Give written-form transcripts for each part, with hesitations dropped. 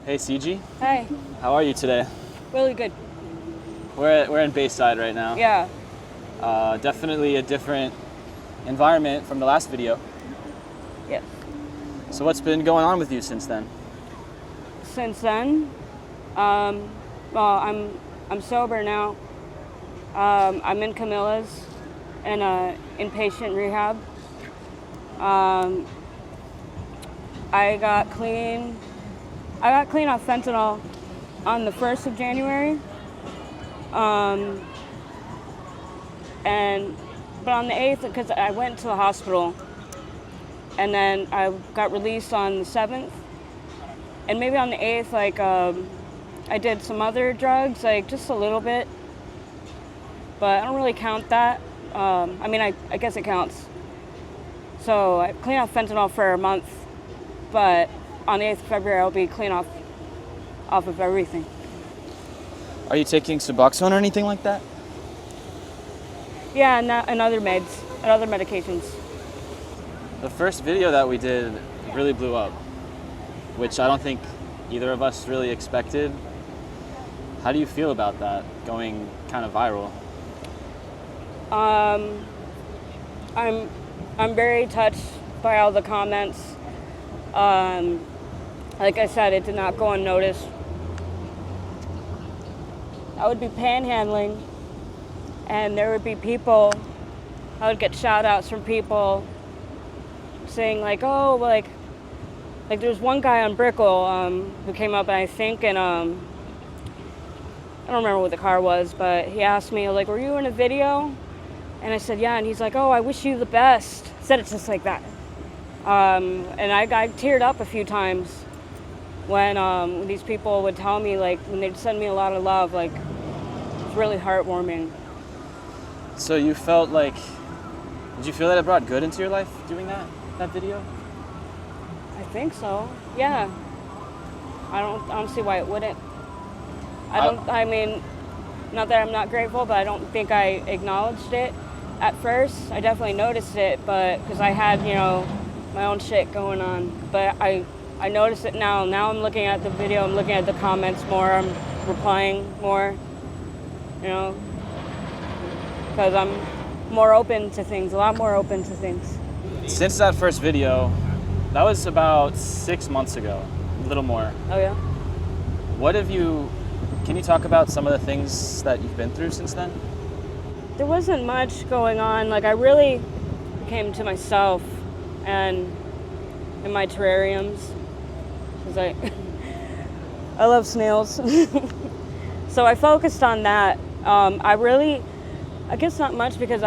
Hey, Sije. Hey. How are you today? Really good. We're in Bayside right now. Yeah. Definitely a different environment from the last video. Yes. So what's been going on with you since then? Since then, well, I'm sober now. I'm in Camilla's in inpatient rehab. I got clean off fentanyl on the 1st of January. But on the 8th, because I went to the hospital, and then I got released on the 7th. And maybe on the 8th, I did some other drugs, just a little bit. But I don't really count that. I guess it counts. So I clean off fentanyl for a month, but on the 8th of February, I'll be clean off of everything. Are you taking Suboxone or anything like that? Yeah, and other meds, and other medications. The first video that we did really blew up, which I don't think either of us really expected. How do you feel about that, going kind of viral? I'm very touched by all the comments. Like I said, it did not go unnoticed. I would be panhandling, and there would be people, I would get shout outs from people saying there was one guy on Brickell who came up, I think, and I don't remember what the car was, but he asked me, were you in a video? And I said, yeah, and he's like, oh, I wish you the best. Said it just like that. And I teared up a few times when these people would tell me, when they'd send me a lot of love, it's really heartwarming. So you felt did you feel that it brought good into your life doing that video? I think so, yeah. I don't see why it wouldn't. Not that I'm not grateful, but I don't think I acknowledged it at first. I definitely noticed it, but because I had, my own shit going on. But I notice it now. Now I'm looking at the video, I'm looking at the comments more, I'm replying more, because I'm more open to things, a lot more open to things. Since that first video, that was about 6 months ago, a little more. Oh yeah? Can you talk about some of the things that you've been through since then? There wasn't much going on. I really came to myself and in my terrariums, because I love snails. So I focused on that. I guess not much, because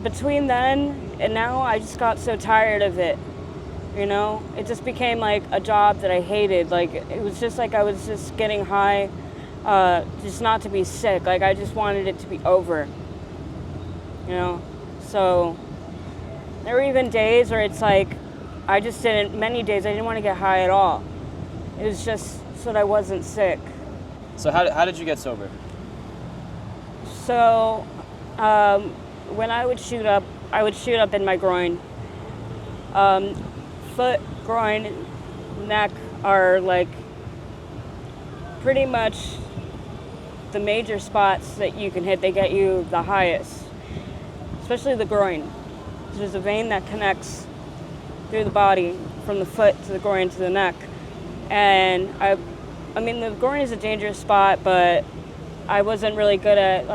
between then and now, I just got so tired of it. It just became a job that I hated. It was just I was just getting high, just not to be sick. I just wanted it to be over. So there were even days where it's many days I didn't want to get high at all. It was just so that I wasn't sick. So how did you get sober? So when I would shoot up in my groin. Foot, groin, neck are pretty much the major spots that you can hit. They get you the highest, especially the groin. There's a vein that connects through the body from the foot to the groin to the neck. And the groin is a dangerous spot, but I wasn't really good at,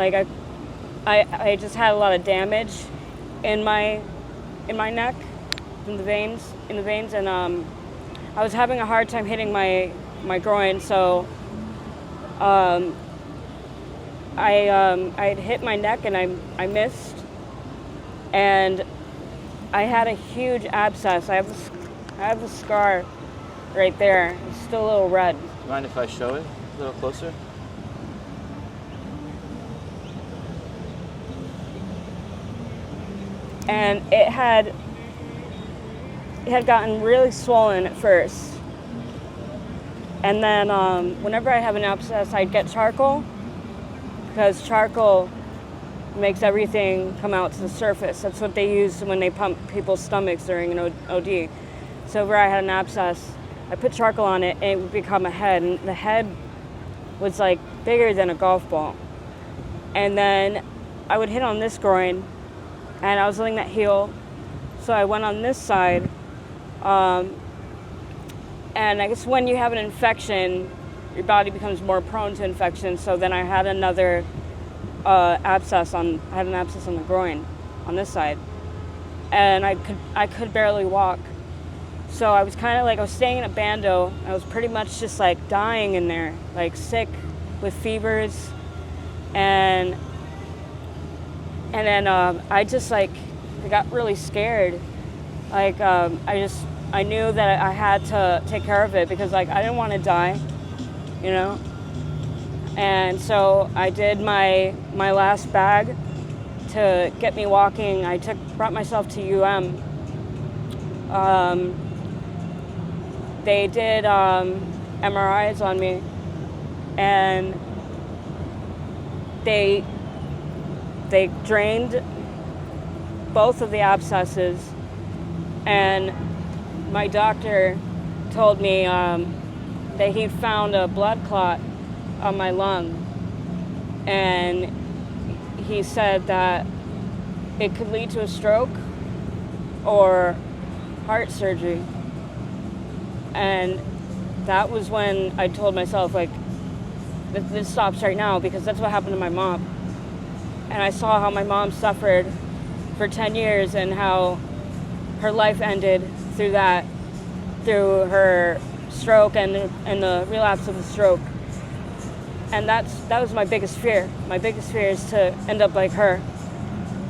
I just had a lot of damage in my neck, in the veins, and I was having a hard time hitting my groin, so I hit my neck and I missed, and I had a huge abscess. I have a scar right there. It's still a little red. Do you mind if I show it a little closer? And it had gotten really swollen at first. And then whenever I have an abscess, I'd get charcoal, because charcoal makes everything come out to the surface. That's what they use when they pump people's stomachs during an OD. So where I had an abscess, I put charcoal on it, and it would become a head, and the head was like bigger than a golf ball. And then I would hit on this groin, and I was letting that heal. So I went on this side, and I guess when you have an infection, your body becomes more prone to infection. So then I had another abscess on the groin on this side, and I could barely walk. So I was kind of like, I was staying in a bando. I was pretty much just like dying in there, like sick with fevers, and then I just like I got really scared. Like I knew that I had to take care of it because like I didn't want to die, you know. And so I did my last bag to get me walking. I brought myself to UM. They did MRIs on me, and they drained both of the abscesses, and my doctor told me that he found a blood clot on my lung, and he said that it could lead to a stroke or heart surgery. And that was when I told myself, like, this stops right now, because that's what happened to my mom. And I saw how my mom suffered for 10 years and how her life ended through her stroke and the relapse of the stroke. And that was my biggest fear. My biggest fear is to end up like her.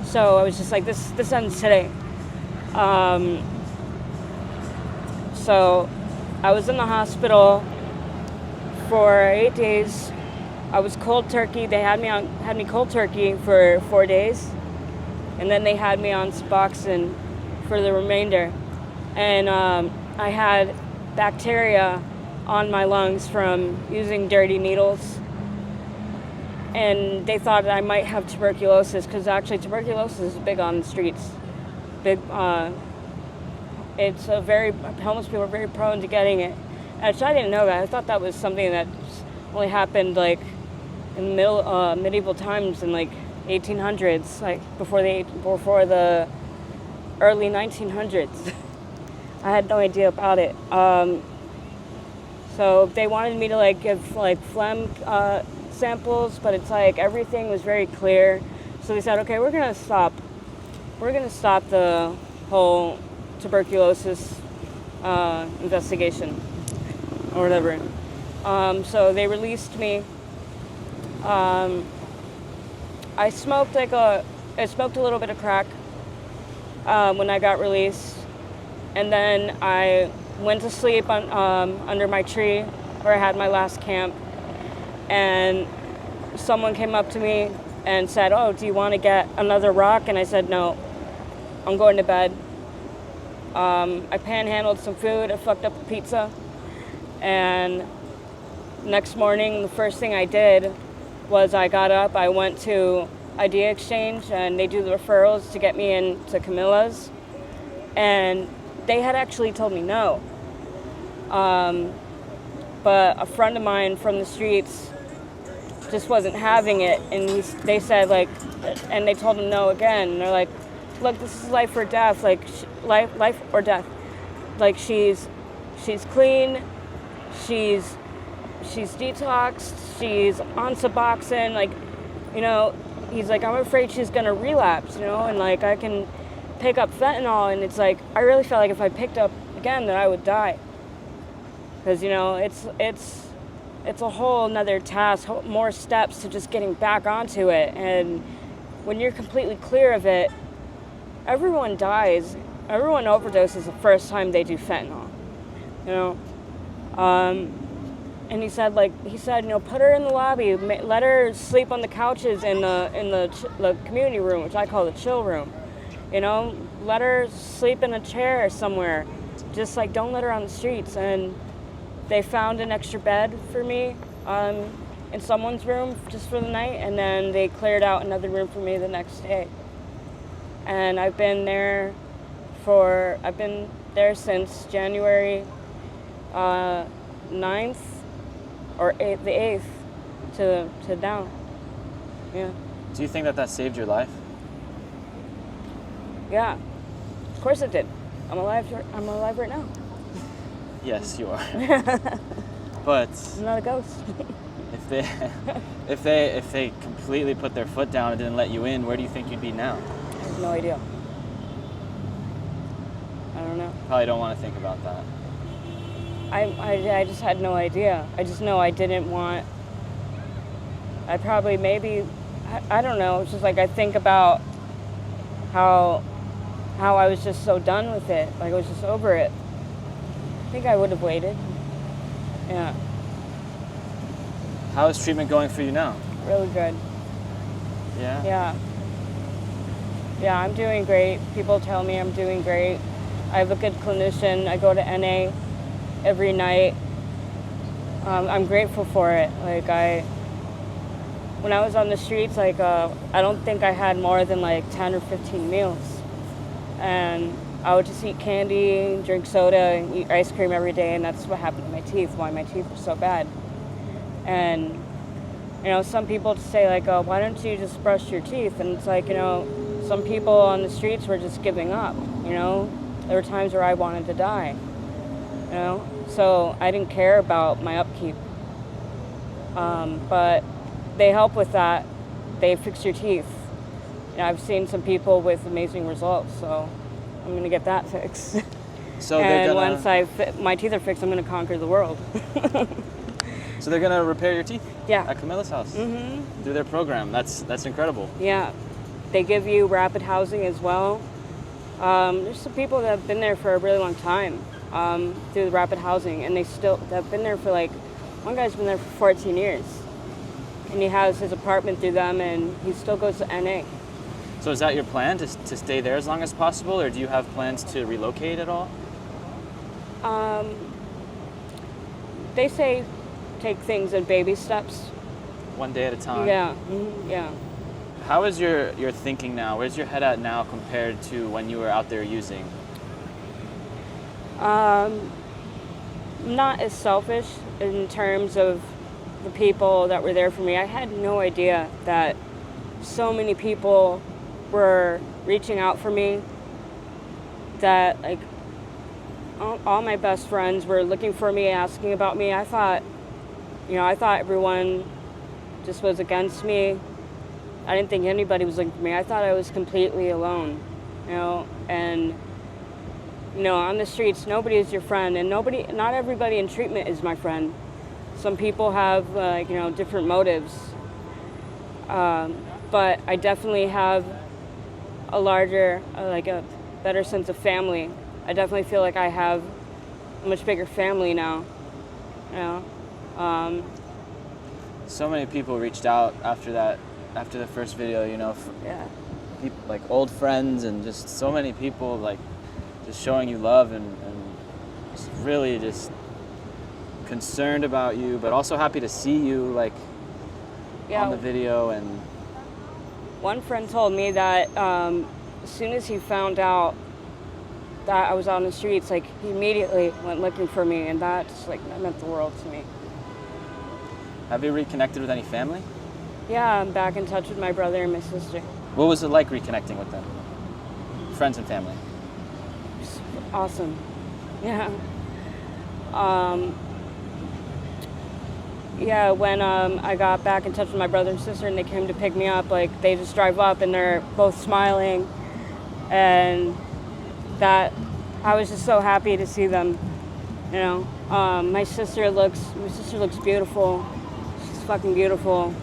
So I was just like, this ends today. So I was in the hospital for 8 days. I was cold turkey. They had me cold turkey for 4 days, and then they had me on Suboxone for the remainder. And I had bacteria on my lungs from using dirty needles, and they thought that I might have tuberculosis, because actually tuberculosis is big on the streets. It's homeless people are very prone to getting it. Actually, I didn't know that. I thought that was something that only happened like in medieval times in like 1800s, like before the early 1900s. I had no idea about it. So they wanted me to like give like phlegm samples, but it's like everything was very clear. So they said, okay, we're gonna stop the whole tuberculosis investigation or whatever. So they released me. I smoked a little bit of crack when I got released, and then I went to sleep under my tree where I had my last camp, and someone came up to me and said, "Oh, do you want to get another rock?" And I said, "No, I'm going to bed." I panhandled some food. I fucked up a pizza. And next morning, the first thing I did was I got up. I went to ID Exchange, and they do the referrals to get me into Camilla's. And they had actually told me no. But a friend of mine from the streets just wasn't having it. And they said, like, and they told him no again. And they're like, look, this is life or death, like life or death. Like she's clean, she's detoxed, she's on Suboxone, like, you know, he's like, I'm afraid she's gonna relapse, you know, and like I can pick up fentanyl, and it's like I really felt like if I picked up again that I would die. Because, you know, it's a whole nother task, more steps to just getting back onto it. And when you're completely clear of it, everyone dies. Everyone overdoses the first time they do fentanyl, you know. And he said, you know, put her in the lobby, let her sleep on the couches in the community room, which I call the chill room. You know, let her sleep in a chair somewhere. Just like, don't let her on the streets. And they found an extra bed for me in someone's room just for the night, and then they cleared out another room for me the next day. And I've been there since January 9th or the 8th to now. Yeah. Do you think that saved your life? Yeah. Of course it did. I'm alive right now. Yes, you are. But I'm not a ghost. if they completely put their foot down and didn't let you in, where do you think you'd be now? I have no idea. I don't know. Probably don't want to think about that. I just had no idea. I just know I didn't want. I probably I don't know. It's just like I think about how I was just so done with it. Like I was just over it. I think I would have waited. Yeah. How is treatment going for you now? Really good. Yeah? Yeah. Yeah, I'm doing great. People tell me I'm doing great. I have a good clinician. I go to NA every night. I'm grateful for it. Like when I was on the streets, like I don't think I had more than like 10 or 15 meals. And I would just eat candy, drink soda, and eat ice cream every day, and that's what happened to my teeth, why my teeth were so bad. And, you know, some people say, like, oh, why don't you just brush your teeth? And it's like, you know, some people on the streets were just giving up, you know? There were times where I wanted to die, you know? So I didn't care about my upkeep. But they help with that. They fix your teeth. You know, I've seen some people with amazing results, so I'm going to get that fixed. So and once my teeth are fixed, I'm going to conquer the world. So they're going to repair your teeth? Yeah. At Camilla's house? Mm-hmm. Through their program. That's incredible. Yeah. They give you rapid housing as well. There's some people that have been there for a really long time through the rapid housing, and they've been there for like, one guy's been there for 14 years. And he has his apartment through them, and he still goes to NA. So is that your plan, to stay there as long as possible, or do you have plans to relocate at all? They say take things in baby steps. One day at a time? Yeah, mm-hmm. Yeah. How is your thinking now? Where's your head at now compared to when you were out there using? Not as selfish in terms of the people that were there for me. I had no idea that so many people were reaching out for me, that like all my best friends were looking for me, asking about me. I thought everyone just was against me. I didn't think anybody was looking for me. I thought I was completely alone, you know, and you know, on the streets, nobody is your friend, and not everybody in treatment is my friend. Some people have, you know, different motives, but I definitely have a larger, a better sense of family. I definitely feel like I have a much bigger family now, you know. So many people reached out after the first video, you know, Yeah. people, like old friends, and just so many people like just showing you love and just really just concerned about you, but also happy to see you like on the video. And one friend told me that as soon as he found out that I was out on the streets, like he immediately went looking for me, and that meant the world to me. have you reconnected with any family? Yeah, I'm back in touch with my brother and my sister. What was it like reconnecting with them? Friends and family? It's awesome. Yeah. Yeah, when I got back in touch with my brother and sister and they came to pick me up, like they just drive up and they're both smiling, and that I was just so happy to see them. You know, my sister looks beautiful. She's fucking beautiful.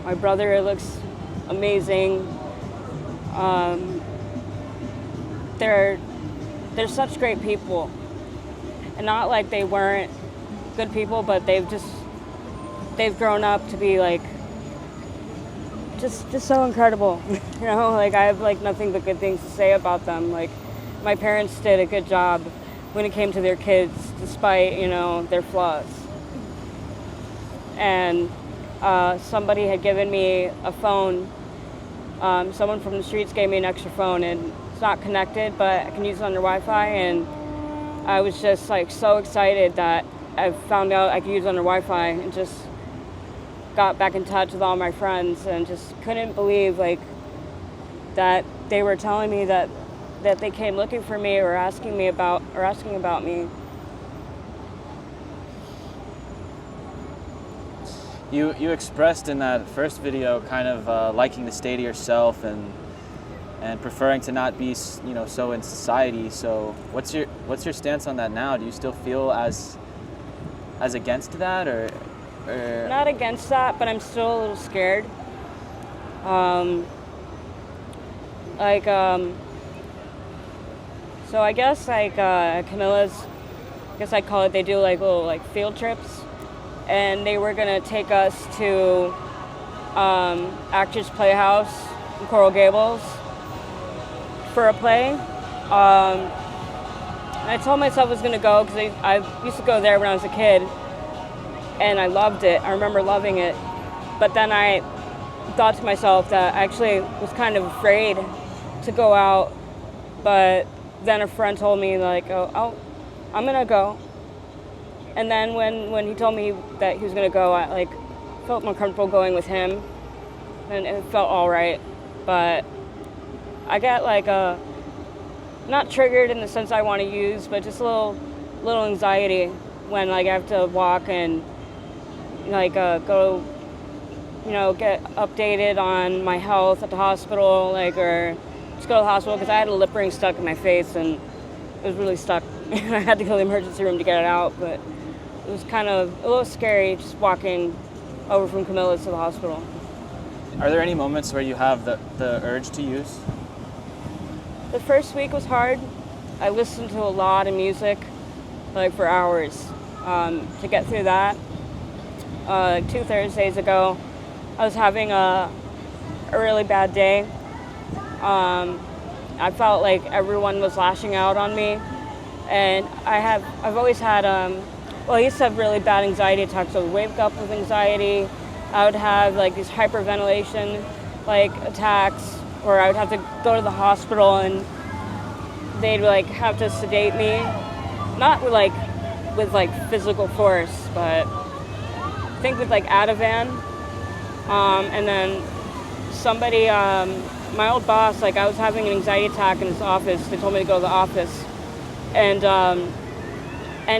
My brother looks amazing. They're such great people, and not like they weren't good people, but they've grown up to be like just so incredible. You know, like I have like nothing but good things to say about them. Like my parents did a good job when it came to their kids, despite, you know, their flaws. And somebody had given me a phone. Someone from the streets gave me an extra phone, and it's not connected, but I can use it on their Wi-Fi. And I was just like so excited that I found out I could use it under Wi-Fi, and just got back in touch with all my friends, and just couldn't believe like that they were telling me that they came looking for me or asking about me. You expressed in that first video kind of liking to stay to yourself and preferring to not be, so in society. So what's your stance on that now? Do you still feel as against that, or? Not against that, but I'm still a little scared. So I guess Camilla's, I guess I call it, they do like little like field trips, and they were gonna take us to Actors Playhouse in Coral Gables for a play. And I told myself I was gonna go because I used to go there when I was a kid, and I loved it. I remember loving it, but then I thought to myself that I actually was kind of afraid to go out, but then a friend told me like, oh, I'm gonna go. And then when he told me that he was gonna go, I like felt more comfortable going with him, and it felt all right. But I got like not triggered in the sense I want to use, but just a little anxiety when like I have to walk and like go, get updated on my health at the hospital, like, or just go to the hospital because I had a lip ring stuck in my face and it was really stuck. I had to go to the emergency room to get it out, but it was kind of a little scary just walking over from Camilla's to the hospital. Are there any moments where you have the urge to use? The first week was hard. I listened to a lot of music, like for hours, to get through that. 2 Thursdays ago, I was having a really bad day. I felt like everyone was lashing out on me, and I've always had I used to have really bad anxiety attacks. I would wake up with anxiety. I would have like these hyperventilation like attacks, where I would have to go to the hospital and they'd like have to sedate me, not with physical force, but I think with like Ativan. And then somebody, my old boss, like I was having an anxiety attack in his office. They told me to go to the office, and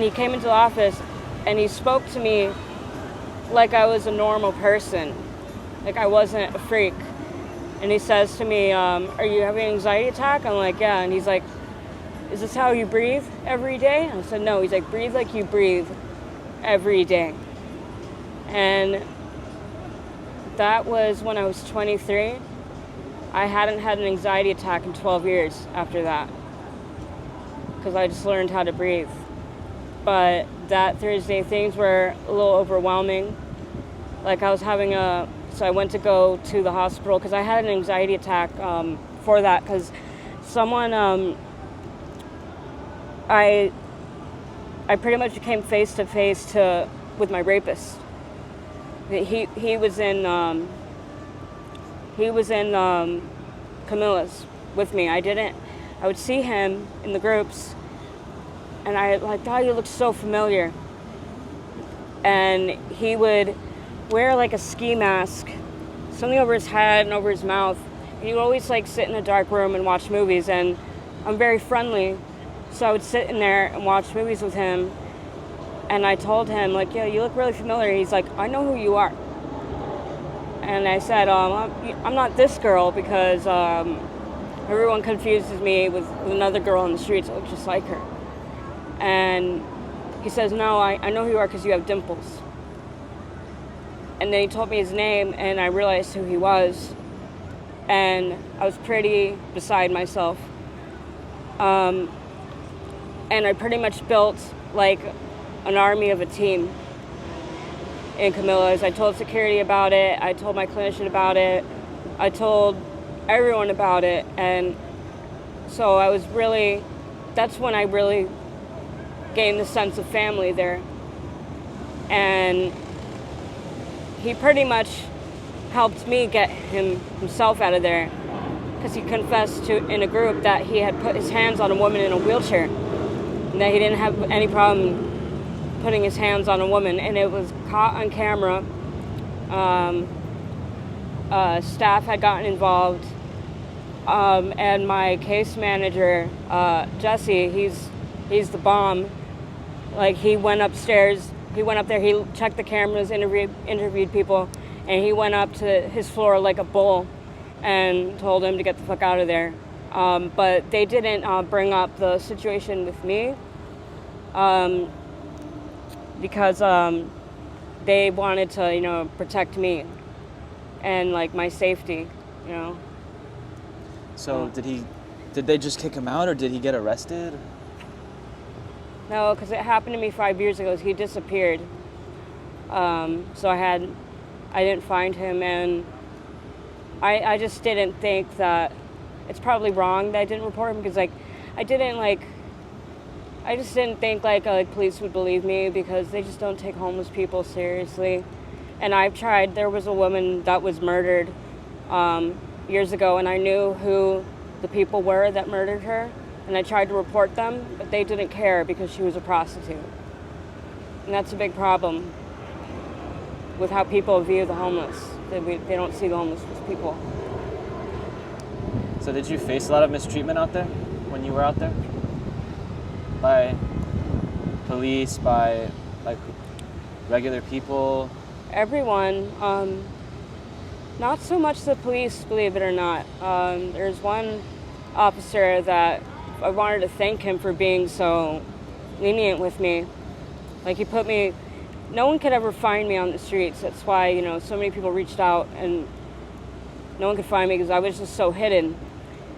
he came into the office and he spoke to me like I was a normal person, like I wasn't a freak. And he says to me, are you having an anxiety attack? I'm like, yeah. And he's like, is this how you breathe every day? I said, no. He's like, breathe like you breathe every day. And that was when I was 23. I hadn't had an anxiety attack in 12 years after that, because I just learned how to breathe. But that Thursday, things were a little overwhelming. Like I was having so I went to go to the hospital because I had an anxiety attack for that, because someone, I pretty much came face to face with my rapist. He was in Camilla's with me. I would see him in the groups, and I thought he looked so familiar. And he would wear like a ski mask, something over his head and over his mouth. And he would always like sit in a dark room and watch movies. And I'm very friendly, so I would sit in there and watch movies with him. And I told him, like, yeah, you look really familiar. He's like, I know who you are. And I said, I'm not this girl, because everyone confuses me with another girl on the streets that looks just like her. And he says, no, I know who you are because you have dimples. And then he told me his name, and I realized who he was. And I was pretty beside myself. And I pretty much built like an army of a team in Camilla's. I told security about it. I told my clinician about it. I told everyone about it. And so that's when I really gained the sense of family there. And he pretty much helped me get himself out of there, because he confessed in a group that he had put his hands on a woman in a wheelchair and that he didn't have any problem putting his hands on a woman, and it was caught on camera. Staff had gotten involved, and my case manager, Jesse, he's the bomb. Like, he went upstairs, he went up there, he checked the cameras, interviewed people, and he went up to his floor like a bull and told him to get the fuck out of there. But they didn't bring up the situation with me because they wanted to, protect me and like my safety, So did they just kick him out, or did he get arrested? No, because it happened to me 5 years ago. He disappeared. So I didn't find him, and I just didn't think that it's probably wrong that I didn't report him, because I just didn't think police would believe me, because they just don't take homeless people seriously. And I've tried. There was a woman that was murdered years ago, and I knew who the people were that murdered her, and I tried to report them, but they didn't care because she was a prostitute. And that's a big problem with how people view the homeless. They don't see the homeless as people. So did you face a lot of mistreatment out there when you were out there? By police, by regular people? Everyone. Not so much the police, believe it or not. There's one officer that I wanted to thank him for being so lenient with me. Like, he put me, no one could ever find me on the streets. That's why, so many people reached out and no one could find me, because I was just so hidden.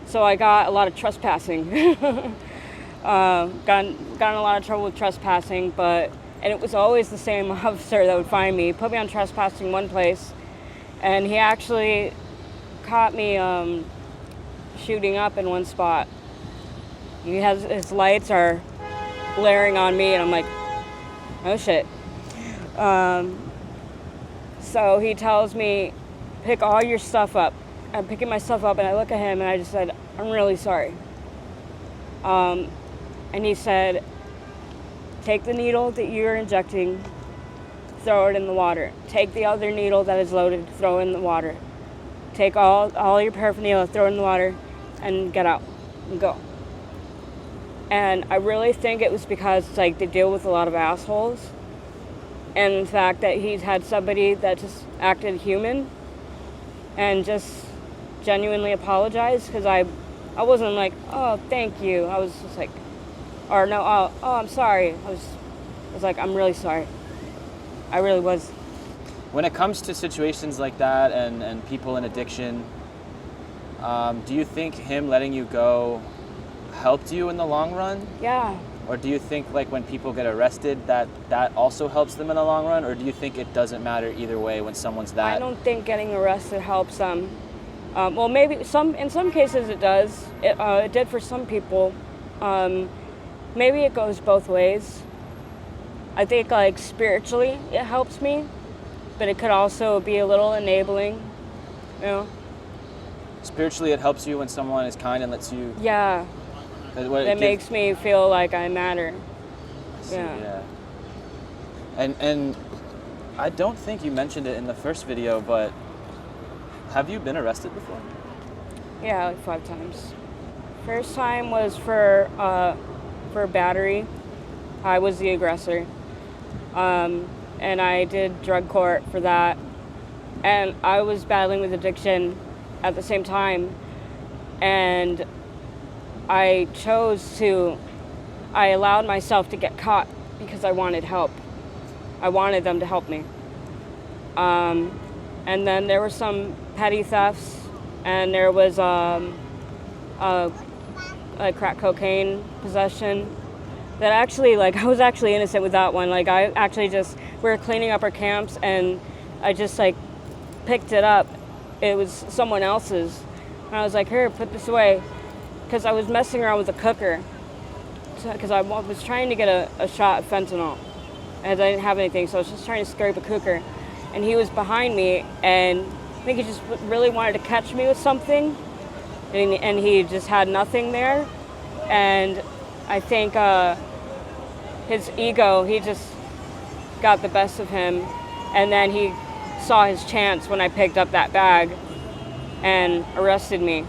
So I got a lot of trespassing. Got in a lot of trouble with trespassing, and it was always the same officer that would find me. He put me on trespassing one place, and he actually caught me shooting up in one spot. His lights are glaring on me, and I'm like, oh shit. So he tells me, pick all your stuff up. I'm picking my stuff up, and I look at him, and I just said, I'm really sorry. And he said, take the needle that you're injecting, throw it in the water. Take the other needle that is loaded, throw it in the water. Take all your paraphernalia, throw it in the water, and get out and go. And I really think it was because they deal with a lot of assholes, and the fact that he's had somebody that just acted human and just genuinely apologized, because I wasn't like, oh, thank you. I was just like, or no, oh, I'm sorry. I was like, I'm really sorry. I really was. When it comes to situations like that and people in addiction, do you think him letting you go helped you in the long run? Yeah. Or do you think when people get arrested that also helps them in the long run? Or do you think it doesn't matter either way when someone's that? I don't think getting arrested helps them. Well, maybe in some cases it does. It did for some people. Maybe it goes both ways. I think spiritually it helps me, but it could also be a little enabling, Spiritually it helps you when someone is kind and lets you... Yeah. It makes me feel like I matter. Yeah. And I don't think you mentioned it in the first video, but have you been arrested before? Yeah, 5 times. First time was for battery. I was the aggressor. And I did drug court for that. And I was battling with addiction at the same time. And I allowed myself to get caught because I wanted help. I wanted them to help me. And then there were some petty thefts, and there was crack cocaine possession. That actually, I was actually innocent with that one. We were cleaning up our camps, and I just picked it up. It was someone else's. And I was like, here, put this away. Because I was messing around with a cooker. Because I was trying to get a shot of fentanyl. And I didn't have anything, so I was just trying to scrape a cooker. And he was behind me, and I think he just really wanted to catch me with something. And he just had nothing there. And I think his ego, he got the best of him, and then he saw his chance when I picked up that bag and arrested me.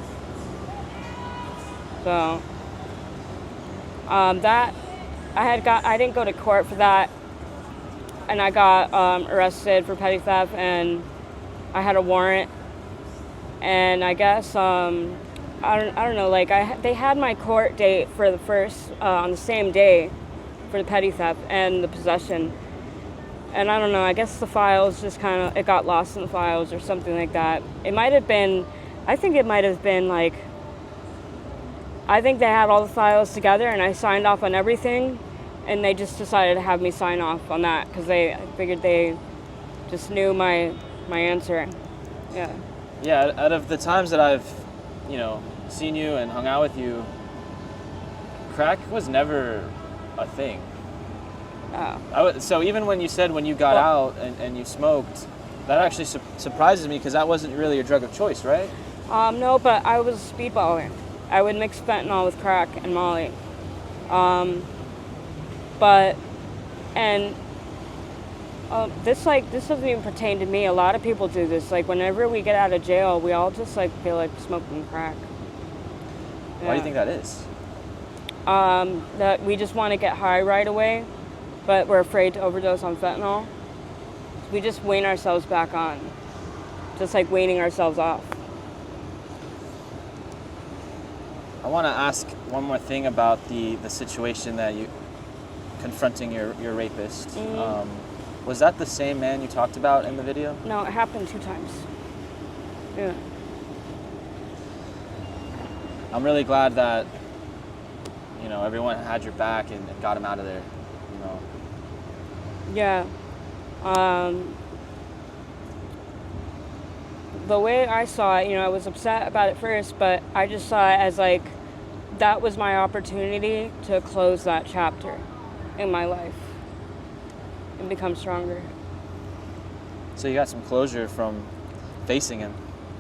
So that I didn't go to court for that, and I got arrested for petty theft, and I had a warrant, and I guess I don't know, like they had my court date for the first on the same day for the petty theft and the possession. And I don't know, I guess the files just it got lost in the files or something like that. It might have been, I think they had all the files together and I signed off on everything, and they just decided to have me sign off on that because I figured they just knew my answer. Yeah. Yeah, out of the times that I've, seen you and hung out with you, crack was never a thing. Oh. So even when you said when you got out and you smoked, that actually surprises me because that wasn't really your drug of choice, right? No, but I was a speedballer. I would mix fentanyl with crack and Molly. This doesn't even pertain to me. A lot of people do this. Like whenever we get out of jail, we all just feel like smoking crack. Yeah. Why do you think that is? That we just want to get high right away, but we're afraid to overdose on fentanyl. We just wean ourselves back on, just like weaning ourselves off. I want to ask one more thing about the situation that you confronting your rapist. Mm-hmm. Was that the same man you talked about in the video? No, it happened 2 times. Yeah. I'm really glad that everyone had your back and got him out of there. Yeah. The way I saw it, I was upset about it first, but I just saw it as that was my opportunity to close that chapter in my life and become stronger. So you got some closure from facing him,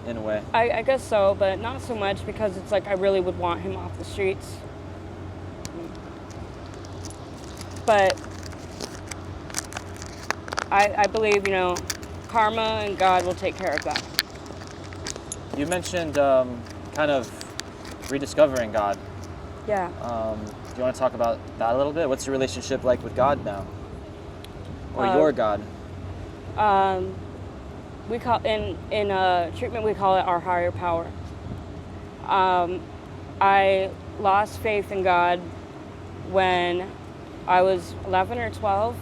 in a way. I guess so, but not so much because it's I really would want him off the streets. But I believe, karma and God will take care of that. You mentioned kind of rediscovering God. Yeah. Do you want to talk about that a little bit? What's your relationship like with God now? Or your God? We call in treatment we call it our higher power. I lost faith in God when I was 11 or 12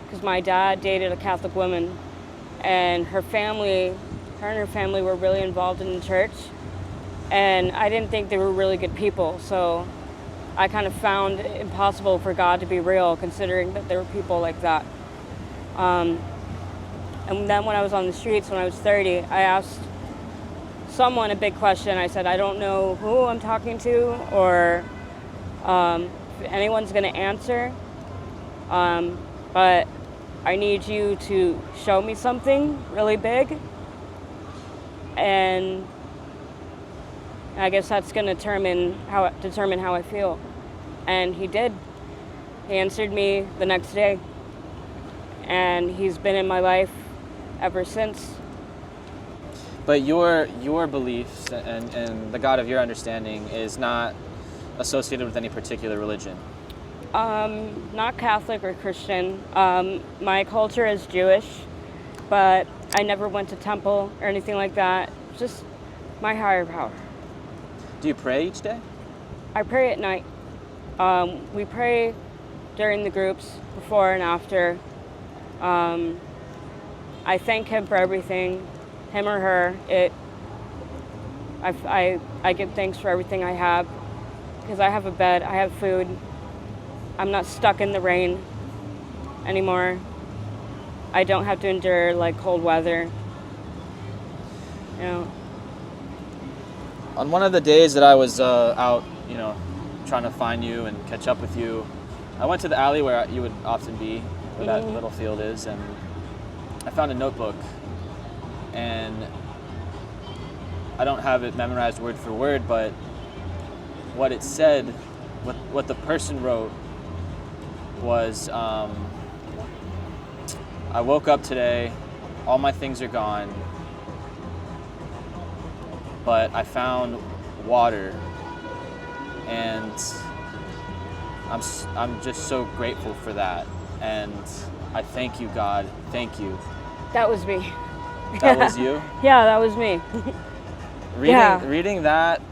because my dad dated a Catholic woman, and her and her family were really involved in the church, and I didn't think they were really good people, so I kind of found it impossible for God to be real considering that there were people like that. And then when I was on the streets when I was 30, I asked someone a big question. I said, I don't know who I'm talking to or if anyone's going to answer, but I need you to show me something really big, and I guess that's going to determine how I feel. And he did. He answered me the next day, and he's been in my life ever since. But your beliefs and the God of your understanding is not associated with any particular religion. Not Catholic or Christian. My culture is Jewish, but I never went to temple or anything like that. Just my higher power. Do you pray each day? I pray at night. We pray during the groups, before and after. I thank him for everything, him or her. I give thanks for everything I have, because I have a bed, I have food. I'm not stuck in the rain anymore. I don't have to endure cold weather. On one of the days that I was out, trying to find you and catch up with you, I went to the alley where you would often be, where that little field is, and I found a notebook, and I don't have it memorized word for word, but what it said, what the person wrote was, I woke up today, all my things are gone, but I found water, and I'm just so grateful for that, and I thank you, God. Thank you. That was me. That was you? Yeah, that was me. Reading that,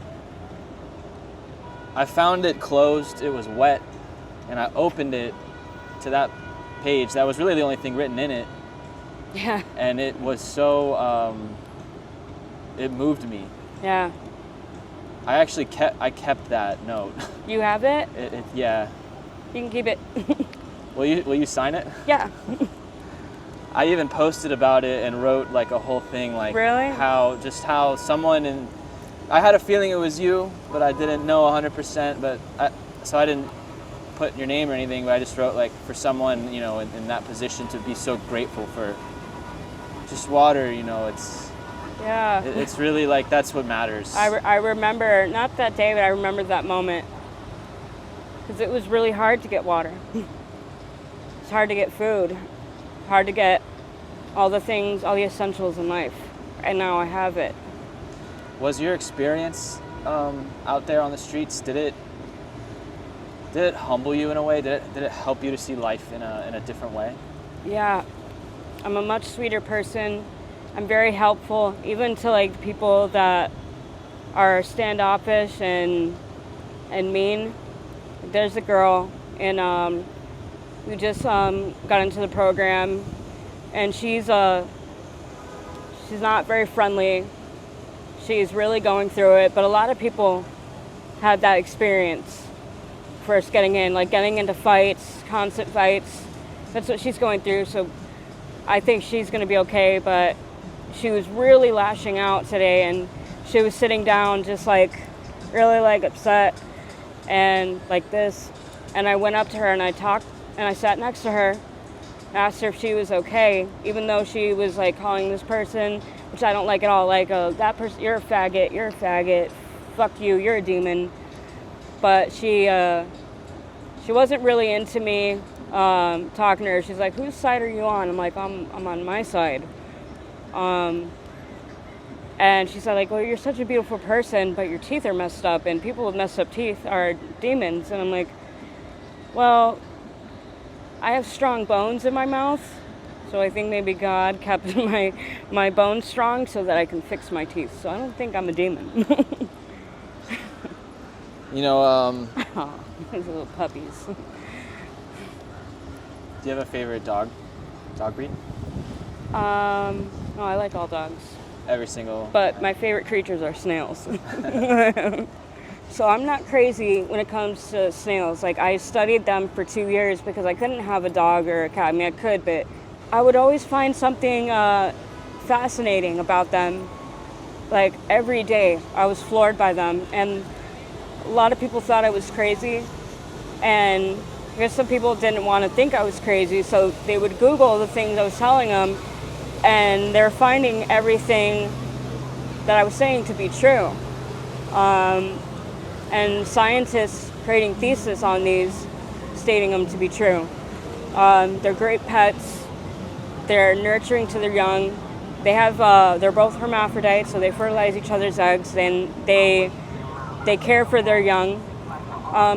I found it closed, it was wet, and I opened it to that page. That was really the only thing written in it. Yeah. And it was so, it moved me. Yeah. I kept that note. You have it? Yeah. You can keep it. Will you sign it? Yeah. I even posted about it and wrote like a whole thing, like really? how someone I had a feeling it was you, but I didn't know 100%, so I didn't put your name or anything, but I just wrote like for someone, in that position to be so grateful for just water, it's really like, that's what matters. I remember, not that day, but I remember that moment, because it was really hard to get water. It's hard to get food, hard to get all the things, all the essentials in life, and now I have it. Was your experience out there on the streets, did it humble you in a way? Did it help you to see life in a different way? Yeah. I'm a much sweeter person. I'm very helpful, even to like people that are standoffish and mean. There's a girl, and we just got into the program, and she's not very friendly. She's really going through it, but a lot of people have that experience first getting into fights, constant fights. That's what she's going through, so I think she's going to be okay, but she was really lashing out today, and she was sitting down just like really like upset and like this, and I went up to her and I talked, and I sat next to her, asked her if she was okay, even though she was like calling this person, which I don't like at all, like, that person, you're a faggot, fuck you, you're a demon. But she wasn't really into me talking to her. She's like, whose side are you on? I'm like, I'm on my side. And she said, like, well, you're such a beautiful person, but your teeth are messed up, and people with messed up teeth are demons. And I'm like, well, I have strong bones in my mouth, so I think maybe God kept my bones strong so that I can fix my teeth. So I don't think I'm a demon. Oh, those little puppies. Do you have a favorite dog breed? No, I like all dogs. Every single. But my favorite creatures are snails. So I'm not crazy when it comes to snails. Like, I studied them for 2 years because I couldn't have a dog or a cat. I mean, I could, but I would always find something fascinating about them. Like, every day I was floored by them, and a lot of people thought I was crazy, and I guess some people didn't want to think I was crazy, so they would Google the things I was telling them, and they're finding everything that I was saying to be true. And scientists creating thesis on these, stating them to be true. They're great pets. They're nurturing to their young. They have, they're both hermaphrodites, so they fertilize each other's eggs, and they care for their young.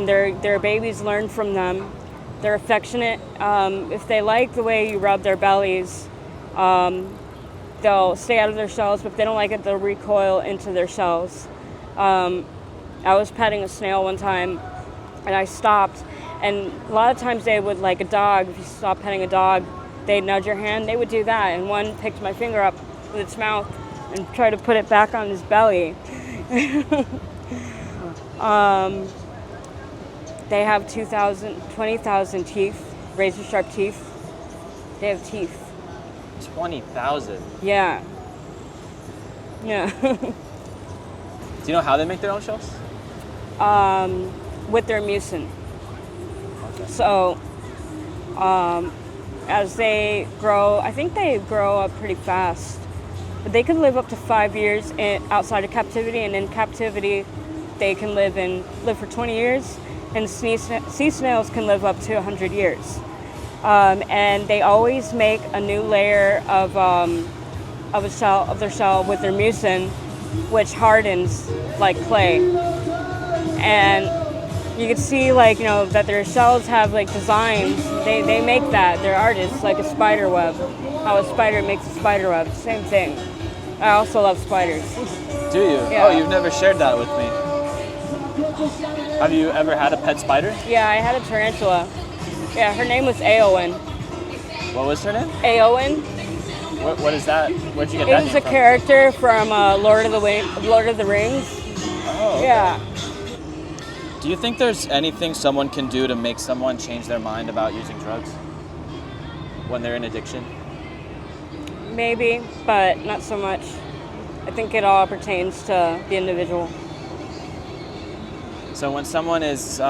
Their babies learn from them. They're affectionate. If they like the way you rub their bellies, they'll stay out of their shells, but if they don't like it, they'll recoil into their shells. I was petting a snail one time, and I stopped, and a lot of times they would, like a dog, if you stop petting a dog, they'd nudge your hand, they would do that, and one picked my finger up with its mouth and tried to put it back on his belly. They have 20,000 teeth, razor sharp teeth. They have teeth. 20,000? Yeah. Yeah. Do you know how they make their own shells? With their mucin. Okay. So, as they grow, I think they grow up pretty fast. But they can live up to 5 years outside of captivity, and in captivity, they can live for 20 years, and sea snails can live up to 100 years. and they always make a new layer of their shell with their mucin, which hardens like clay. And you can see that their shells have designs. They make that. They're artists, like a spider web. How a spider makes a spider web. Same thing. I also love spiders. Do you? Yeah. Oh, you've never shared that with me. Have you ever had a pet spider? Yeah, I had a tarantula. Yeah, her name was Eowyn. What was her name? Eowyn. What is that? Where'd you get It that was name a from? character from Lord of the Rings. Oh, okay. Yeah. Do you think there's anything someone can do to make someone change their mind about using drugs when they're in addiction? Maybe, but not so much. I think it all pertains to the individual. So when someone is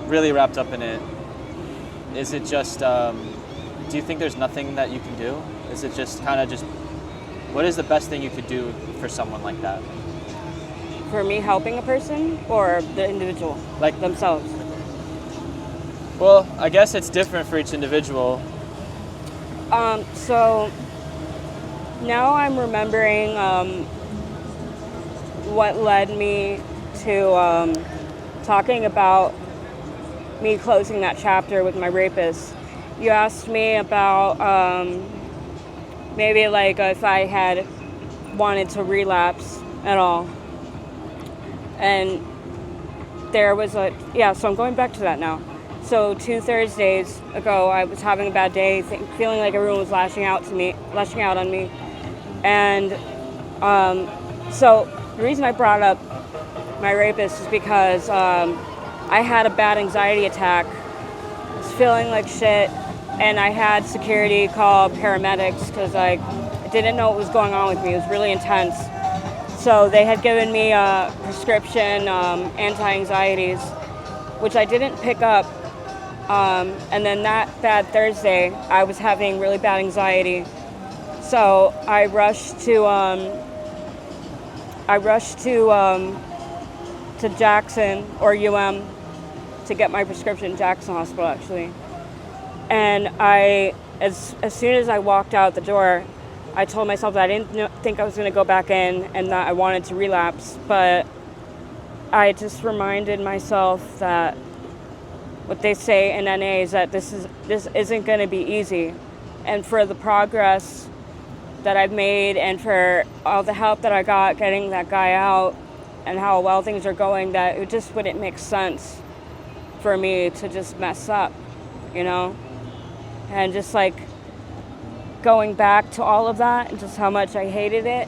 really wrapped up in it, is it just, do you think there's nothing that you can do? Is it just what is the best thing you could do for someone like that? For me, helping a person or the individual, Like themselves? Well, I guess it's different for each individual. So now I'm remembering what led me to talking about me closing that chapter with my rapist. You asked me about maybe if I had wanted to relapse at all. And there was so I'm going back to that now. So 2 Thursdays ago, I was having a bad day, feeling like everyone was lashing out on me. And so the reason I brought up my rapist is because I had a bad anxiety attack. I was feeling like shit, and I had security call paramedics because I didn't know what was going on with me. It was really intense. So they had given me a prescription, anti-anxieties, which I didn't pick up. And then that bad Thursday, I was having really bad anxiety. So I rushed to Jackson or to get my prescription, Jackson Hospital actually. And as soon as I walked out the door, I told myself that I didn't think I was going to go back in and that I wanted to relapse, but I just reminded myself that what they say in NA is that this isn't going to be easy, and for the progress that I've made and for all the help that I got getting that guy out and how well things are going, that it just wouldn't make sense for me to just mess up, and just going back to all of that and just how much I hated it,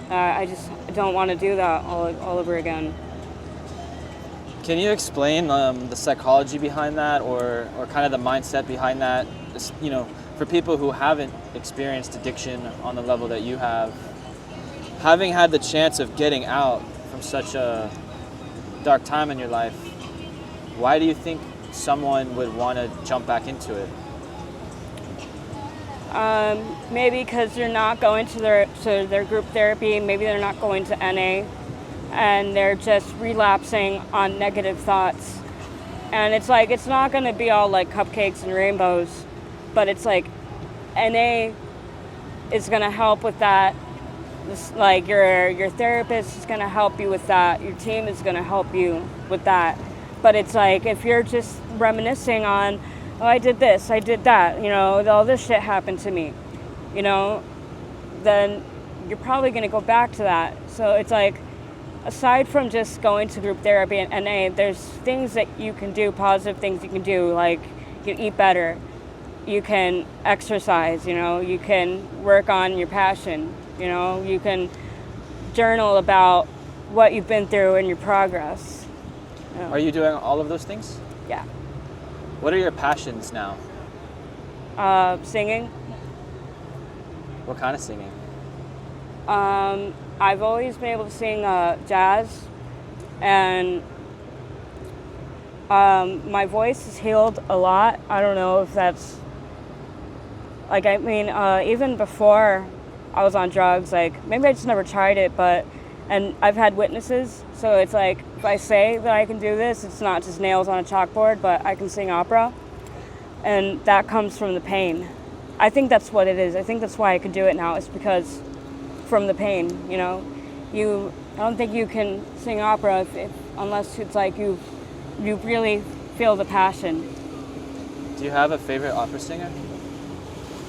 I just don't want to do that all over again. Can you explain the psychology behind that or kind of the mindset behind that? For people who haven't experienced addiction on the level that you have, having had the chance of getting out from such a dark time in your life, why do you think someone would want to jump back into it? Maybe because they're not going to their group therapy. Maybe they're not going to NA, and they're just relapsing on negative thoughts. And it's not going to be all cupcakes and rainbows, but it's NA is going to help with that. Your therapist is going to help you with that. Your team is going to help you with that. But it's if you're just reminiscing on, oh, I did this, I did that, all this shit happened to me, then you're probably going to go back to that. So it's aside from just going to group therapy and NA, there's things that you can do, positive things you can do, you can eat better, you can exercise, you can work on your passion, you can journal about what you've been through and your progress. Are you doing all of those things? Yeah. What are your passions now? Singing. What kind of singing? I've always been able to sing jazz, and my voice has healed a lot. I don't know if that's even before I was on drugs, maybe I just never tried it, but And I've had witnesses, so it's like, if I say that I can do this, it's not just nails on a chalkboard, but I can sing opera. And that comes from the pain. I think that's what it is. I think that's why I can do it now. It's because from the pain, you know. I don't think you can sing opera unless it's like you really feel the passion. Do you have a favorite opera singer?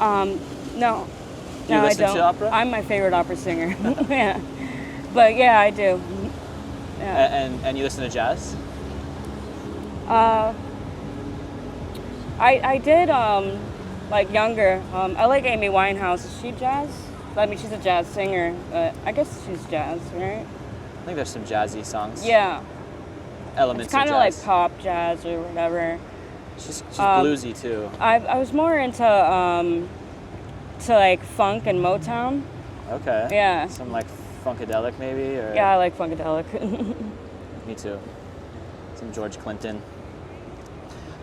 No. Do you No, listen I don't. to opera? I'm my favorite opera singer. Yeah. But yeah, I do. Yeah. And you listen to jazz? I did like younger. I like Amy Winehouse. Is she jazz? I mean, she's a jazz singer, but I guess she's jazz, right? I think there's some jazzy songs. Yeah. Elements It's kind of of like jazz. pop jazz or whatever. She's bluesy too. I was more into like funk and Motown. Okay. Yeah. Some like funkadelic maybe, or Yeah, I like funkadelic. me too. Some George Clinton.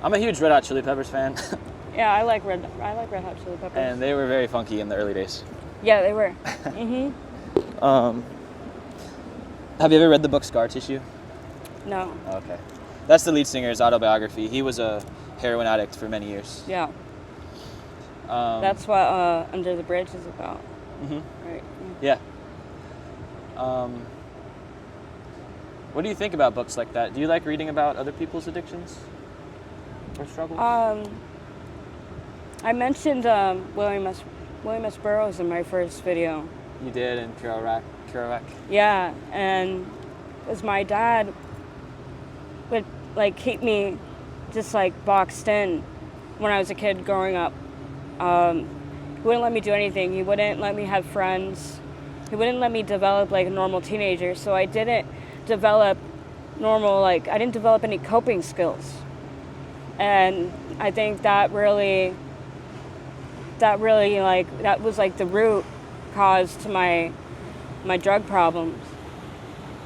I'm a huge Red Hot Chili Peppers fan, Yeah, I like Red Hot Chili Peppers. and they were very funky in the early days. Yeah, they were. Mhm. Have you ever read the book Scar Tissue? No. Okay. That's the lead singer's autobiography. He was a heroin addict for many years. Yeah. That's what Under the Bridge is about. Mhm. Right. Yeah. What do you think about books like that? Do you like reading about other people's addictions or struggles? I mentioned William S. Burroughs in my first video. You did in Kerouac. Yeah, and because my dad would like keep me just like boxed in when I was a kid growing up. He wouldn't let me do anything. He wouldn't let me have friends. He wouldn't let me develop like a normal teenager. So I didn't develop I didn't develop any coping skills. And I think that really that was like the root cause to my drug problems.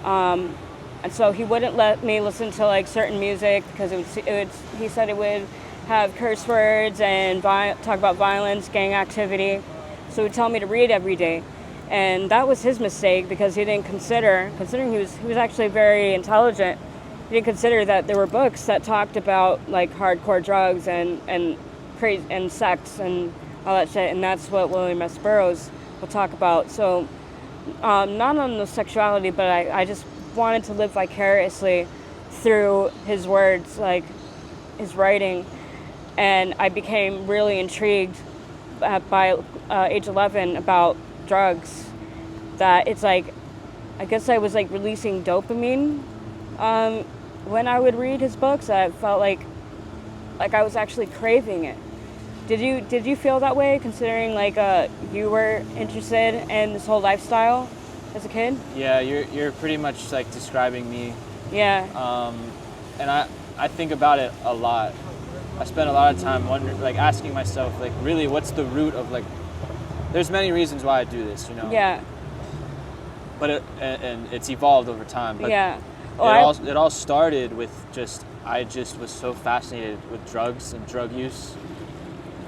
And so he wouldn't let me listen to like certain music because he said it would have curse words and talk about violence, gang activity. So he would tell me to read every day. And that was his mistake because he didn't considering he was actually very intelligent, he didn't consider that there were books that talked about like hardcore drugs and crazy and sex and all that shit. And that's what William S. Burroughs will talk about. So not on the sexuality, but I just wanted to live vicariously through his words, like his writing. And I became really intrigued by age 11 about drugs, that it's like, I guess I was like releasing dopamine when I would read his books. I felt like I was actually craving it. Did you feel that way, considering like you were interested in this whole lifestyle as a kid? Yeah, you're pretty much like describing me. Yeah. And I think about it a lot. I spend a lot of time wondering, like asking myself, like really, what's the root of like? There's many reasons why I do this, you know. Yeah. But it's evolved over time. But Yeah. it all started with I just was so fascinated with drugs and drug use,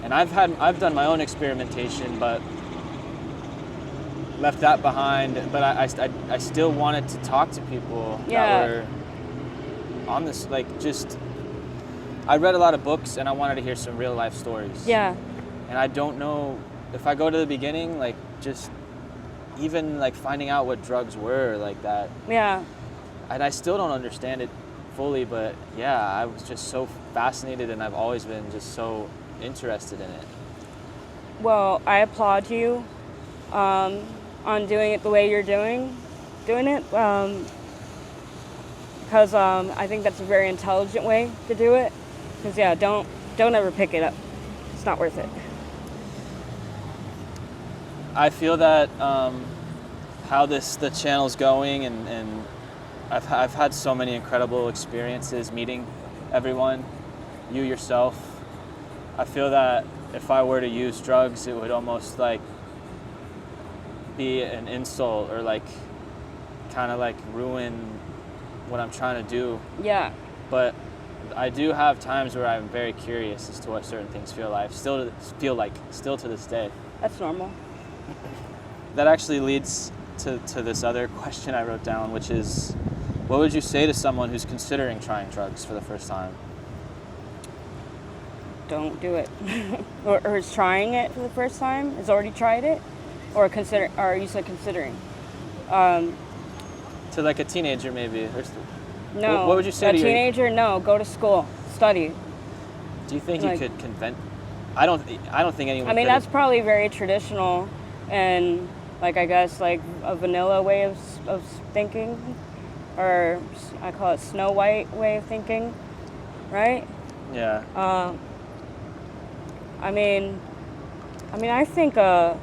and I've done my own experimentation, but left that behind. But I still wanted to talk to people that were on this, like just. I read a lot of books and I wanted to hear some real life stories. Yeah. And I don't know if I go to the beginning, like just even like finding out what drugs were like that. Yeah. And I still don't understand it fully, but yeah, I was just so fascinated and I've always been just so interested in it. Well, I applaud you on doing it the way you're doing it, because I think that's a very intelligent way to do it. Because yeah, don't ever pick it up. It's not worth it. I feel that how the channel's going, and I've had so many incredible experiences meeting everyone, you yourself. I feel that if I were to use drugs, it would almost like be an insult or like kind of like ruin what I'm trying to do. Yeah. But I do have times where I'm very curious as to what certain things feel like. Still to this day. That's normal. That actually leads to this other question I wrote down, which is, what would you say to someone who's considering trying drugs for the first time? Don't do it. or is trying it for the first time, has already tried it, or you said considering. To like a teenager maybe. No. What would you say to a teenager? No, go to school, study. Do you think you could convince? I don't think anyone. I mean, that's probably very traditional, and like I guess like a vanilla way of thinking, or I call it Snow White way of thinking, right? Yeah. I mean, I think I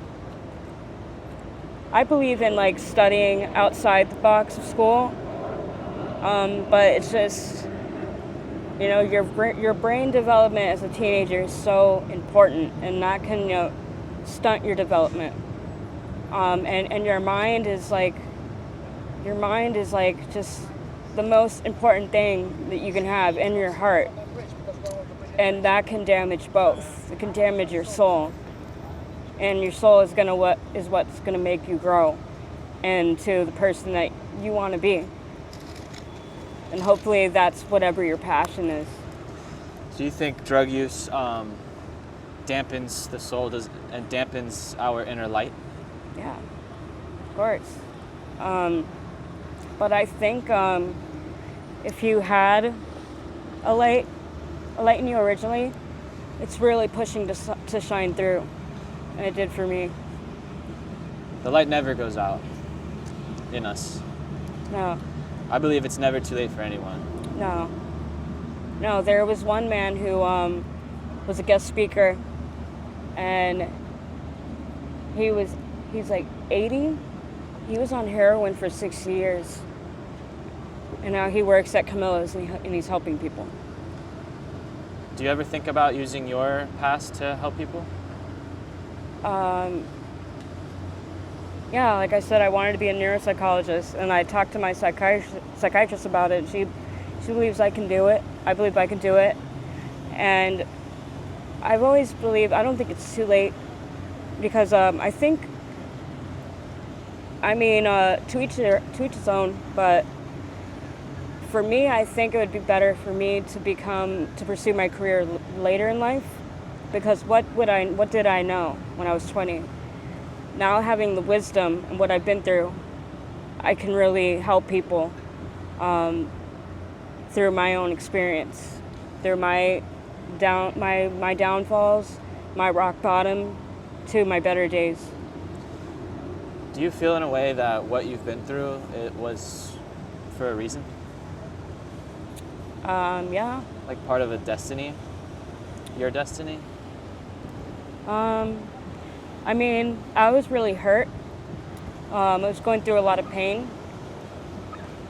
believe in like studying outside the box of school, but it's just, you know, your brain development as a teenager is so important, and that can, you know, stunt your development. And your mind is like just the most important thing that you can have in your heart, and that can damage both. It can damage your soul, and your soul is what's gonna make you grow into the person that you want to be. And hopefully that's whatever your passion is. Do you think drug use dampens the soul and dampens our inner light? Yeah, of course. But I think if you had a light in you originally, it's really pushing to shine through, and it did for me. The light never goes out in us. No. I believe it's never too late for anyone. No, there was one man who was a guest speaker, and he's like 80. He was on heroin for 6 years, and now he works at Camilla's, and he's helping people. Do you ever think about using your past to help people? Yeah, like I said, I wanted to be a neuropsychologist, and I talked to my psychiatrist about it. She believes I can do it. I believe I can do it. And I've always believed, I don't think it's too late, because I think, to each its own, but for me, I think it would be better for me to pursue my career later in life, because what did I know when I was 20? Now having the wisdom and what I've been through, I can really help people through my own experience, through my downfalls, my rock bottom, to my better days. Do you feel in a way that what you've been through, it was for a reason? Yeah. Like part of a destiny? Your destiny? I was really hurt. I was going through a lot of pain.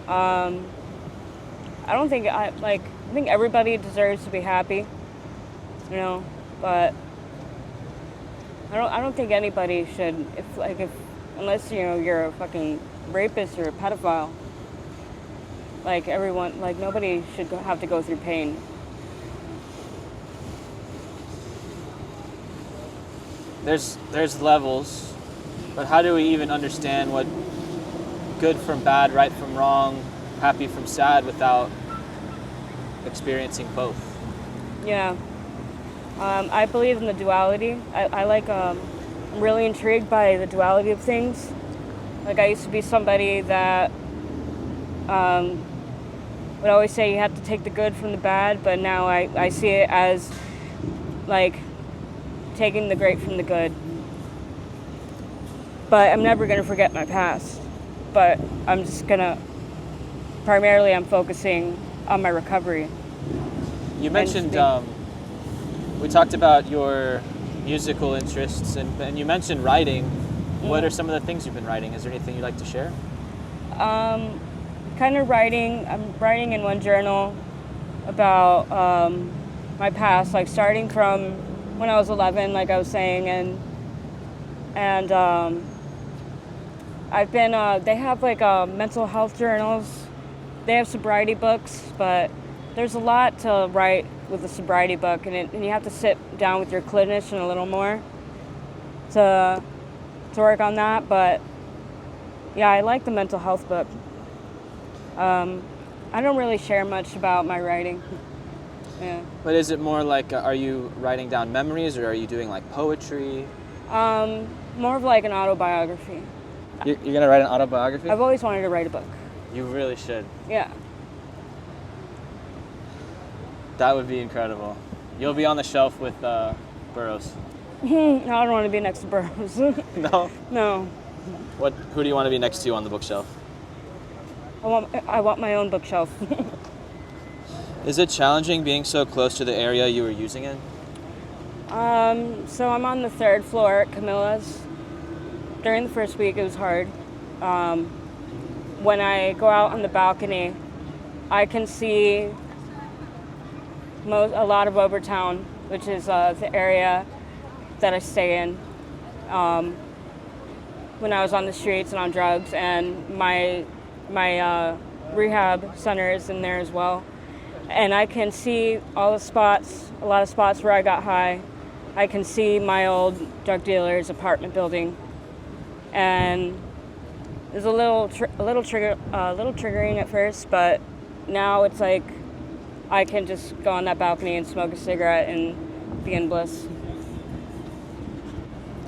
I think everybody deserves to be happy, you know, but I don't think anybody should, unless, you know, you're a fucking rapist or a pedophile, nobody should have to go through pain. There's levels, but how do we even understand what good from bad, right from wrong, happy from sad without experiencing both? Yeah. I believe in the duality. I'm really intrigued by the duality of things. Like, I used to be somebody that would always say you have to take the good from the bad, but now I see it as like taking the great from the good. But I'm never going to forget my past. But I'm focusing on my recovery. You mentioned, we talked about your musical interests, and you mentioned writing. What are some of the things you've been writing? Is there anything you'd like to share? Kind of writing. I'm writing in one journal about my past, like starting from when I was 11, like I was saying, and I've been. They have like mental health journals. They have sobriety books, but there's a lot to write with a sobriety book, and you have to sit down with your clinician a little more to work on that. But Yeah, I like the mental health book. I don't really share much about my writing. Yeah. But is it more like, are you writing down memories, or are you doing like poetry? More of like an autobiography. You're gonna write an autobiography? I've always wanted to write a book. You really should. Yeah. That would be incredible. You'll be on the shelf with Burroughs. I don't want to be next to Burroughs. No? No. Who do you want to be next to on the bookshelf? I want my own bookshelf. Is it challenging being so close to the area you were using in? So I'm on the 3rd floor at Camilla's. During the first week, it was hard. When I go out on the balcony, I can see a lot of Overtown, which is the area that I stay in. When I was on the streets and on drugs, and my rehab center is in there as well. And I can see a lot of spots where I got high. I can see my old drug dealer's apartment building, and it was a little triggering at first, but now it's like I can just go on that balcony and smoke a cigarette and be in bliss.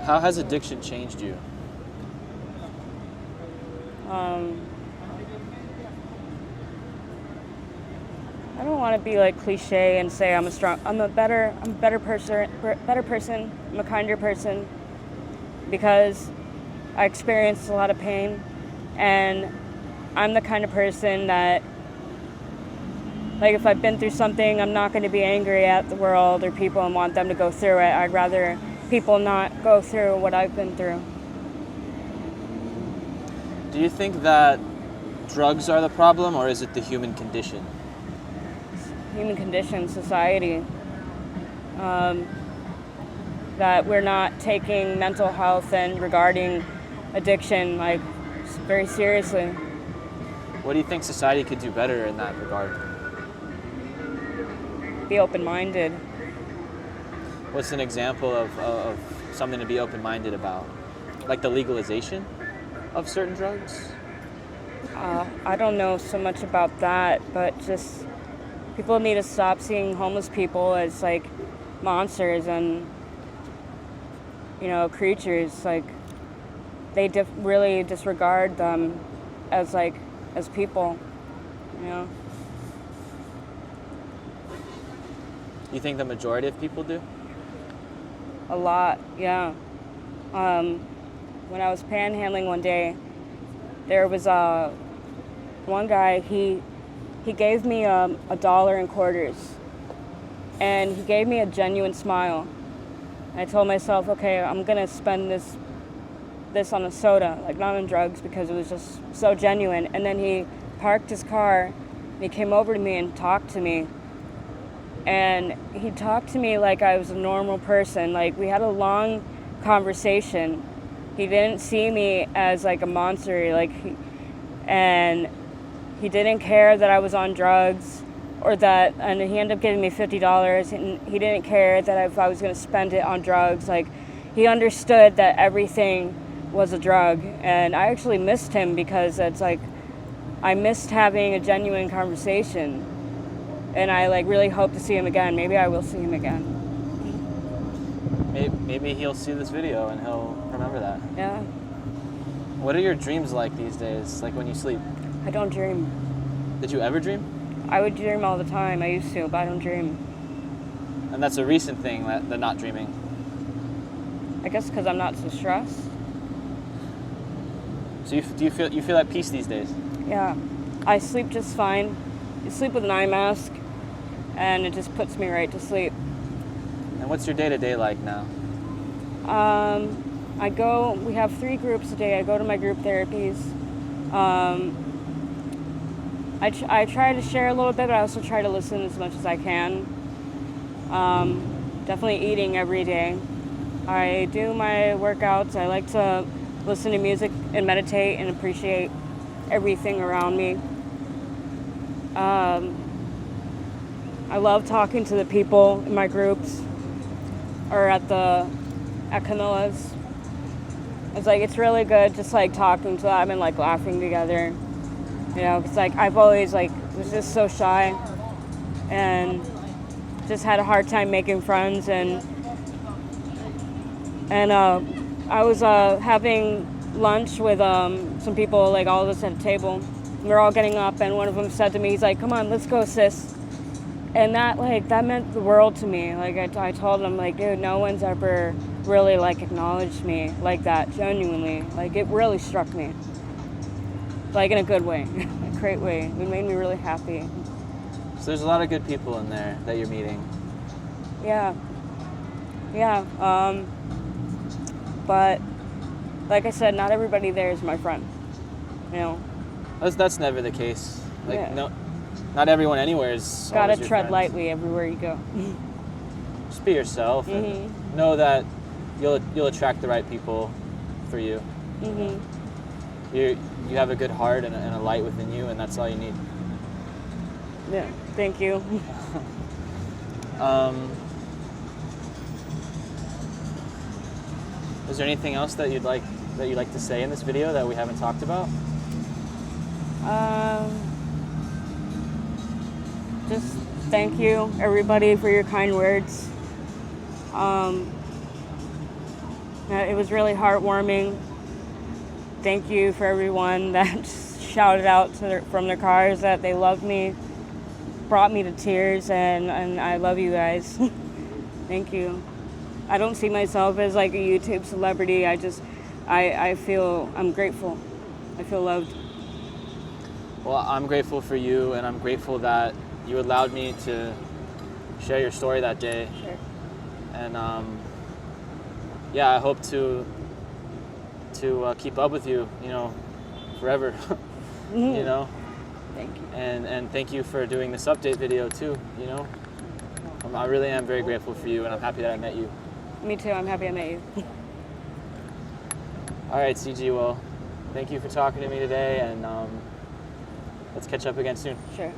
How has addiction changed you? I don't want to be like cliche and say I'm a better person, I'm a kinder person, because I experienced a lot of pain, and I'm the kind of person that, like, if I've been through something, I'm not going to be angry at the world or people and want them to go through it. I'd rather people not go through what I've been through. Do you think that drugs are the problem, or is it the human condition? Human condition, society, that we're not taking mental health and regarding addiction like very seriously. What do you think society could do better in that regard? Be open-minded. What's an example of something to be open-minded about? Like the legalization of certain drugs? I don't know so much about that, but just people need to stop seeing homeless people as like monsters and, you know, creatures. Like, they really disregard them as people, you know. You think the majority of people do? A lot, yeah. When I was panhandling one day, there was one guy, he gave me $1 in quarters, and he gave me a genuine smile. I told myself, okay, I'm gonna spend this on a soda, like not on drugs, because it was just so genuine. And then he parked his car, and he came over to me and talked to me. And he talked to me like I was a normal person. Like, we had a long conversation. He didn't see me as like a monster, and he didn't care that I was on drugs, and he ended up giving me $50, and he didn't care that if I was going to spend it on drugs. Like, he understood that everything was a drug, and I actually missed him, because it's like I missed having a genuine conversation, and I like really hope to see him again. Maybe I will see him again. Maybe he'll see this video and he'll remember that. Yeah. What are your dreams like these days, like when you sleep? I don't dream. Did you ever dream? I would dream all the time. I used to, but I don't dream. And that's a recent thing, the not dreaming. I guess because I'm not so stressed. So you feel at peace these days? Yeah. I sleep just fine. I sleep with an eye mask, and it just puts me right to sleep. And what's your day-to-day like now? We have 3 groups a day. I go to my group therapies. I try to share a little bit, but I also try to listen as much as I can. Definitely eating every day. I do my workouts. I like to listen to music and meditate and appreciate everything around me. I love talking to the people in my groups or at Camilla's. It's like, it's really good just like talking to them and like laughing together. You know, it's like I've always like was just so shy and just had a hard time making friends, and I was having lunch with some people, like all of us at a table. We were all getting up, and one of them said to me, he's like, "Come on, let's go, sis." And that meant the world to me. Like I told him, like, dude, no one's ever really like acknowledged me like that, genuinely. Like it really struck me. Like in a good way, a great way. It made me really happy. So there's a lot of good people in there that you're meeting. Yeah. But like I said, not everybody there is my friend. You know. That's never the case. Like Yeah. no, not everyone anywhere is. Gotta always your tread friend. lightly everywhere you go. Just be yourself and know that you'll attract the right people for you. You have a good heart and a light within you, and that's all you need. Yeah. Thank you. Is there anything else that you'd like to say in this video that we haven't talked about? Just thank you, everybody, for your kind words. It was really heartwarming. Thank you for everyone that just shouted out from their cars that they loved me, brought me to tears, and I love you guys. Thank you. I don't see myself as like a YouTube celebrity. I feel, I'm grateful. I feel loved. Well, I'm grateful for you, and I'm grateful that you allowed me to share your story that day. Sure. And I hope to keep up with you, forever. You know. Thank you. And thank you for doing this update video too. I really am very grateful for you, and I'm happy that I met you. Me too. I'm happy I met you. All right, Sije. Well, thank you for talking to me today, and let's catch up again soon. Sure.